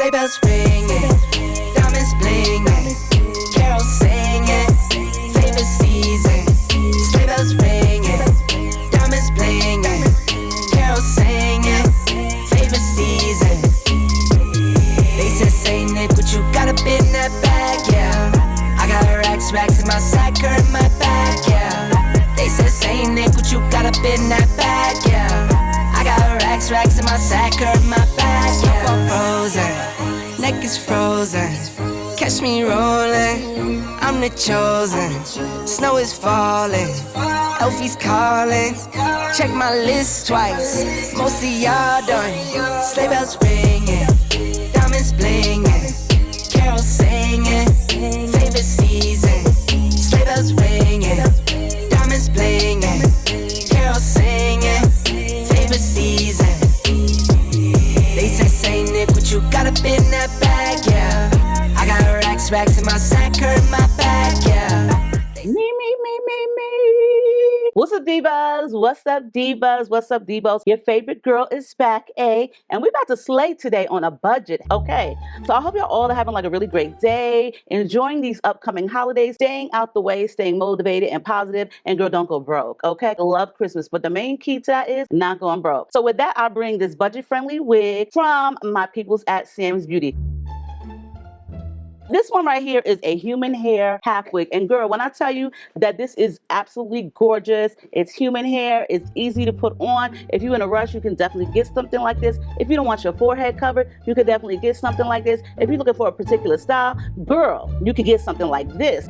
Sleigh bells ringing, diamonds blinging, carols singing, favorite season. Sleigh bells ringing, diamonds blinging, carols singing, favorite season. They said, say Nick, what you got up in that bag, yeah. I got racks in my sack or in my bag, yeah. They said, say Nick, what you got up in that bag, yeah. I got racks in my sack or in my bag, yeah. Frozen, neck is frozen. Catch me rolling, I'm the chosen. Snow is falling, Elfie's calling. Check my list twice, most of y'all done. Sleigh bells ringing, diamonds blinging, carols singing, favorite season. Sleigh bells ringing, diamonds blinging, carols singing, favorite season. They say Nick, what you got up in that bag, yeah. I got racks in my sack or in my bag, yeah. Me. What's up, divas? What's up, divas? What's up, divas? Your favorite girl is back, and we about to slay today on a budget, okay? So I hope y'all all are having like a really great day, enjoying these upcoming holidays, staying out the way, staying motivated and positive, and girl, don't go broke, okay? I love Christmas, but the main key to that is not going broke. So with that, I bring this budget-friendly wig from my peoples at SamsBeauty. This one right here is a human hair half wig. And girl, when I tell you that this is absolutely gorgeous, it's human hair, it's easy to put on. If you're in a rush, you can definitely get something like this. If you don't want your forehead covered, you can definitely get something like this. If you're looking for a particular style, girl, you can get something like this.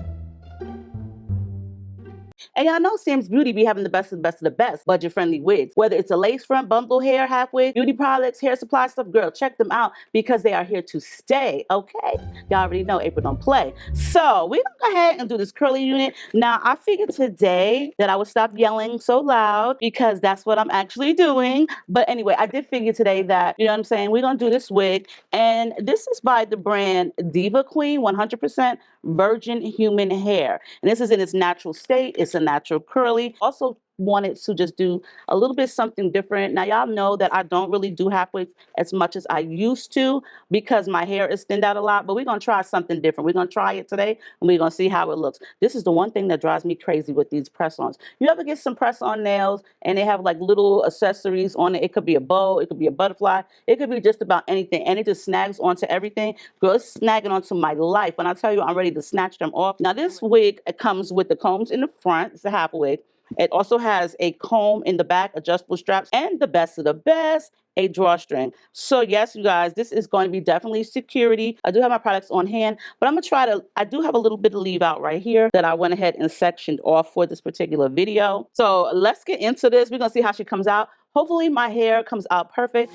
And y'all know SamsBeauty be having the best of the best budget-friendly wigs. Whether it's a lace front, bundle hair, half wig, beauty products, hair supply stuff, girl, check them out because they are here to stay, okay? Y'all already know April don't play. So we're gonna go ahead and do this curly unit. Now, I figured today that I would stop yelling so loud because that's what I'm actually doing. But anyway, I did figure today that, you know what I'm saying, we're gonna do this wig. And this is by the brand Diva Queen, 100% virgin human hair. And this is in its natural state. It's a natural curly. Also wanted to just do a little bit something different. Now y'all know that I don't really do half wigs as much as I used to because my hair is thinned out a lot, but we're gonna try something different. We're gonna try it today and we're gonna see how it looks. This is the one thing that drives me crazy with these press-ons. You ever get some press-on nails and they have like little accessories on it? It could be a bow, it could be a butterfly, it could be just about anything, and it just snags onto everything. Girl, it's snagging onto my life. When I tell you I'm ready to snatch them off. Now this wig comes with the combs in the front. It's a half wig. It also has a comb in the back, adjustable straps, and the best of the best, a drawstring. So yes, you guys, this is going to be definitely security. I do have my products on hand, but I'm gonna I do have a little bit of leave out right here that I went ahead and sectioned off for this particular video. So let's get into this. We're gonna see how she comes out. Hopefully my hair comes out perfect.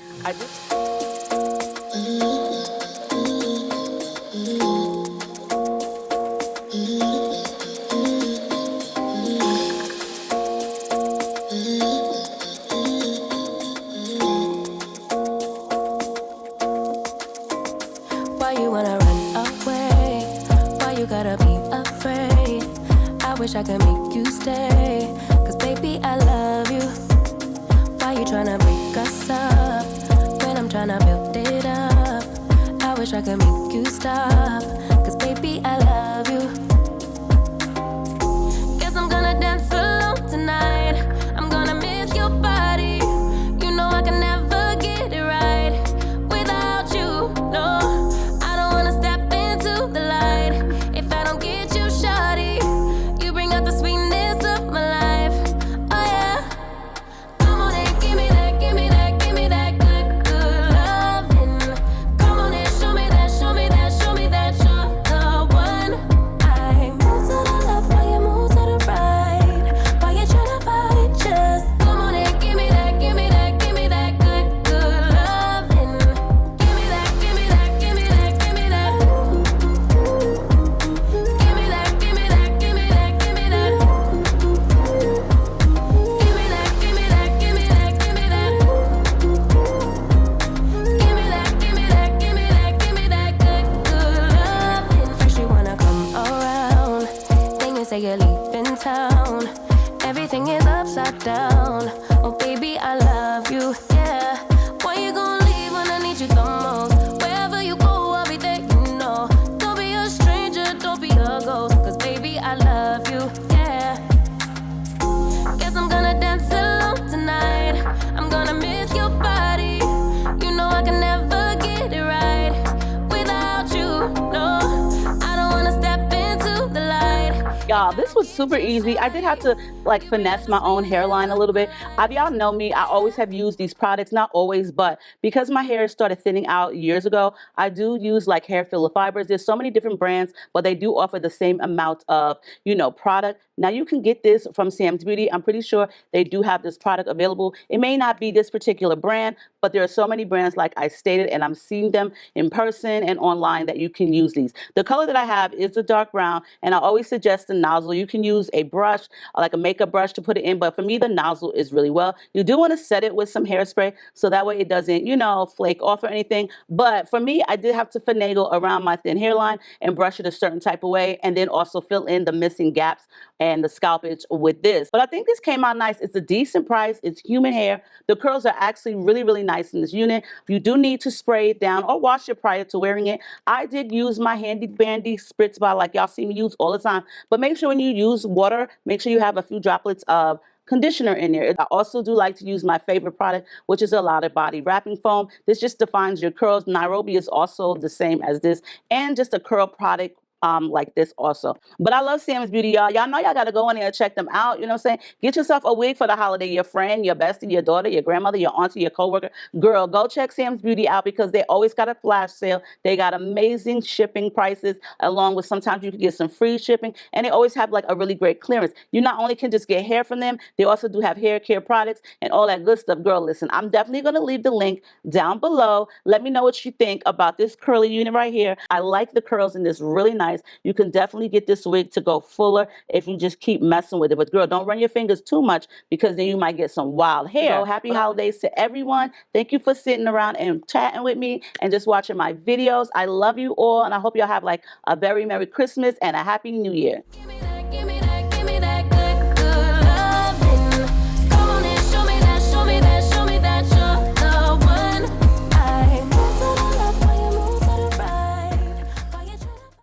Wish I could make you stay, cause baby I love you. Why you tryna break us up when I'm tryna build it up? I wish I could make you stop, cause baby I love you. Guess I'm gonna dance alone tonight. I'm gonna miss your body. You know I can never get it right without you. No, I don't wanna step into the light if I don't get you, shawty. The sweetness of my life, oh yeah. Come on and give me that, give me that, give me that good, good loving. Come on and show me that, show me that, show me that you're the one. I move to the left while you move to the right. While you tryna fight, just come on and give me that, give me that, give me that good, good loving. Give me that, give me that, give me that, give me that. Give me that, give me that, give me that, give me that. Say you're leaving town, everything is upside down. Oh baby, I love you, yeah. Why you gonna leave when I need you the most? Wherever you go, Y'all, this was super easy. I did have to like finesse my own hairline a little bit. Y'all know me, I always have used these products, not always, but because my hair started thinning out years ago, I do use like hair filler fibers. There's so many different brands, but they do offer the same amount of, product. Now you can get this from Sam's Beauty. I'm pretty sure they do have this product available. It may not be this particular brand, but there are so many brands like I stated, and I'm seeing them in person and online that you can use these. The color that I have is a dark brown, and I always suggest the nozzle. You can use a brush, like a makeup brush to put it in, but for me, the nozzle is really well. You do want to set it with some hairspray, so that way it doesn't, flake off or anything. But for me, I did have to finagle around my thin hairline and brush it a certain type of way, and then also fill in the missing gaps and the scalpage with this. But I think this came out nice. It's a decent price. It's human hair. The curls are actually really, really nice in this unit. You do need to spray it down or wash it prior to wearing it. I did use my handy dandy spritz bar like y'all see me use all the time. But make sure when you use water, make sure you have a few droplets of conditioner in there. I also do like to use my favorite product, which is a lot of body wrapping foam. This just defines your curls. Nairobi is also the same as this, and just a curl product like this also. But I love Sam's Beauty, y'all. Y'all know y'all got to go in there and check them out. You know what I'm saying? Get yourself a wig for the holiday. Your friend, your bestie, your daughter, your grandmother, your auntie, your coworker. Girl, go check Sam's Beauty out because they always got a flash sale. They got amazing shipping prices, along with sometimes you can get some free shipping, and they always have like a really great clearance. You not only can just get hair from them, they also do have hair care products and all that good stuff. Girl, listen, I'm definitely going to leave the link down below. Let me know what you think about this curly unit right here. I like the curls in this, really nice. You can definitely get this wig to go fuller if you just keep messing with it. But girl, don't run your fingers too much because then you might get some wild hair. So happy holidays to everyone. Thank you for sitting around and chatting with me and just watching my videos. I love you all, and I hope y'all have like a very Merry Christmas and a Happy New Year. Give me that, give me that.